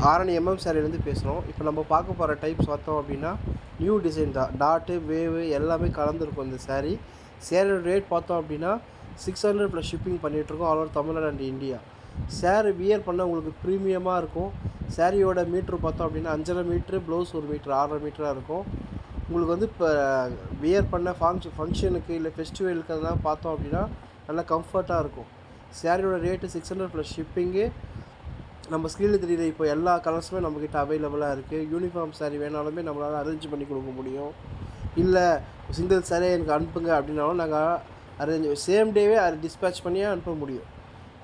ஆரணி சாரிலேருந்து பேசுகிறோம். இப்போ நம்ம பார்க்க போகிற டைப்ஸ் பார்த்தோம் அப்படின்னா நியூ டிசைன் தான். டாட்டு வேவு எல்லாமே கலந்துருக்கும் இந்த சாரீ. சேரீயோட ரேட் பார்த்தோம் அப்படின்னா 600 ப்ளஸ் ஷிப்பிங் பண்ணிகிட்ருக்கோம் all over Tamil Nadu and India. Sari wear பண்ண உங்களுக்கு ப்ரீமியமாக இருக்கும். சாரியோட மீட்ரு பார்த்தோம் அப்படின்னா 5.5 மீட்ரு, ப்ளவுஸ் 1 மீட்ரு 6.5 மீட்டராக இருக்கும். உங்களுக்கு வந்து இப்போ வியர் பண்ண ஃபங்க்ஷனுக்கு இல்லை ஃபெஸ்டிவலுக்கு அதெல்லாம் பார்த்தோம் அப்படின்னா நல்லா கம்ஃபர்ட்டாக இருக்கும். சாரியோட ரேட்டு 600 ப்ளஸ் ஷிப்பிங்கு. நம்ம ஸ்க்ரீனில் தெரியுற இப்போ எல்லா கலர்ஸுமே நம்மக்கிட்ட அவைலபிளாக இருக்குது. யூனிஃபார்ம் சாரீ வேணாலுமே நம்மளால் அரேஞ்ச் பண்ணி கொடுக்க முடியும். இல்லை சிங்கிள் சாரீ எனக்கு அனுப்புங்க அப்படின்னாலும் நாங்கள் சேம் டேவே டிஸ்பேட்ச் பண்ணியே அனுப்ப முடியும்.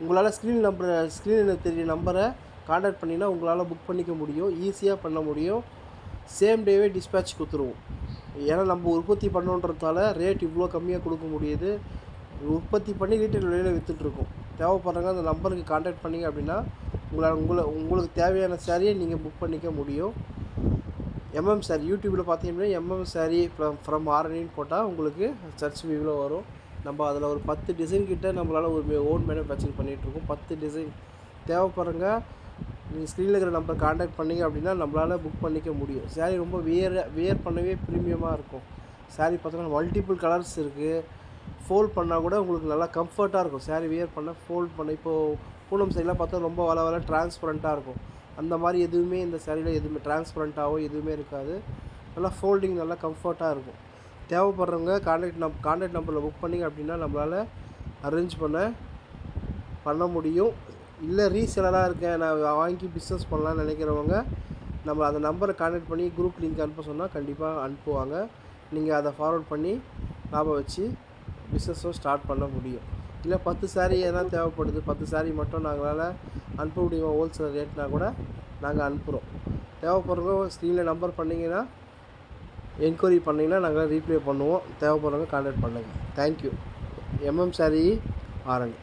உங்களால் ஸ்க்ரீனில் தெரியுற நம்பரை கான்டாக்ட் பண்ணிங்கன்னா உங்களால் புக் பண்ணிக்க முடியும். ஈஸியாக பண்ண முடியும். சேம் டேவே டிஸ்பேட்ச் கொடுத்துருவோம். ஏன்னா நம்ம உற்பத்தி பண்ணோன்றதால ரேட் இவ்வளோ கம்மியாக கொடுக்க முடியுது. உற்பத்தி பண்ணி ரீட்டைல் விலையில் விற்றுட்ருக்கோம். தேவைப்படுறவங்க அந்த நம்பருக்கு கான்டாக்ட் பண்ணிங்க அப்படின்னா உங்களுக்கு தேவையான சாரியை நீங்கள் புக் பண்ணிக்க முடியும். சாரீ யூடியூப்பில் பார்த்தீங்கன்னா சாரீ ஃப்ரம் ஆரணின்னு போட்டால் உங்களுக்கு சர்ச் வியூவில் வரும். நம்ம அதில் ஒரு 10 டிசைன் கிட்ட நம்மளால் ஒரு ஓன் மேனுஃபேக்சரிங் பண்ணிகிட்ருக்கோம். 10 டிசைன் தேவைப்படுறங்க நீங்கள் ஸ்க்ரீனில் இருக்கிற நம்பர் கான்டாக்ட் பண்ணிங்க அப்படின்னா நம்மளால் புக் பண்ணிக்க முடியும். சாரீ ரொம்ப வியர் பண்ணவே ப்ரீமியமாக இருக்கும். சாரீ பார்த்தோன்னா மல்டிபிள் கலர்ஸ் இருக்குது. ஃபோல்ட் பண்ணால் கூட உங்களுக்கு நல்லா கம்ஃபர்ட்டாக இருக்கும். சாரீ வியர் பண்ண ஃபோல்ட் பண்ண இப்போது பூனம் சைடெலாம் பார்த்தா ரொம்ப வள டிரான்ஸ்பரண்ட்டாக இருக்கும். அந்த மாதிரி எதுவுமே இந்த சாரியில் எதுவுமே டிரான்ஸ்பரண்ட்டாகவோ எதுவுமே இருக்காது. நல்லா ஃபோல்டிங் நல்லா கம்ஃபர்ட்டாக இருக்கும். தேவைப்படுறவங்க கான்டாக்ட் நம்பரில் புக் பண்ணிங்க அப்படின்னா நம்மளால் அரேஞ்ச் பண்ண முடியும். இல்லை ரீசெலராக இருக்கேன், நான் வாங்கி பிஸ்னஸ் பண்ணலான்னு நினைக்கிறவங்க நம்ம அந்த நம்பரை கான்டாக்ட் பண்ணி குரூப் லிங்க் அனுப்ப சொன்னால் கண்டிப்பாக அனுப்புவாங்க. நீங்கள் அதை ஃபார்வர்ட் பண்ணி லாபம் வச்சு பிஸ்னஸும் ஸ்டார்ட் பண்ண முடியும். இல்லை 10 சாரீ எதனா தேவைப்படுது, 10 சாரீ மட்டும் நாங்களால் அனுப்ப முடியுமா ஹோல்சேல் ரேட்னா கூட நாங்கள் அனுப்புகிறோம். தேவைப்படுறவங்க ஸ்க்ரீனில் நம்பர் பண்ணிங்கன்னா என்கொயரி பண்ணிங்கன்னா நாங்கள் ரீப்ளே பண்ணுவோம். தேவைப்படுறவங்க கான்டாக்ட் பண்ணுங்கள். தேங்க்யூ. சாரீ ஆரணி.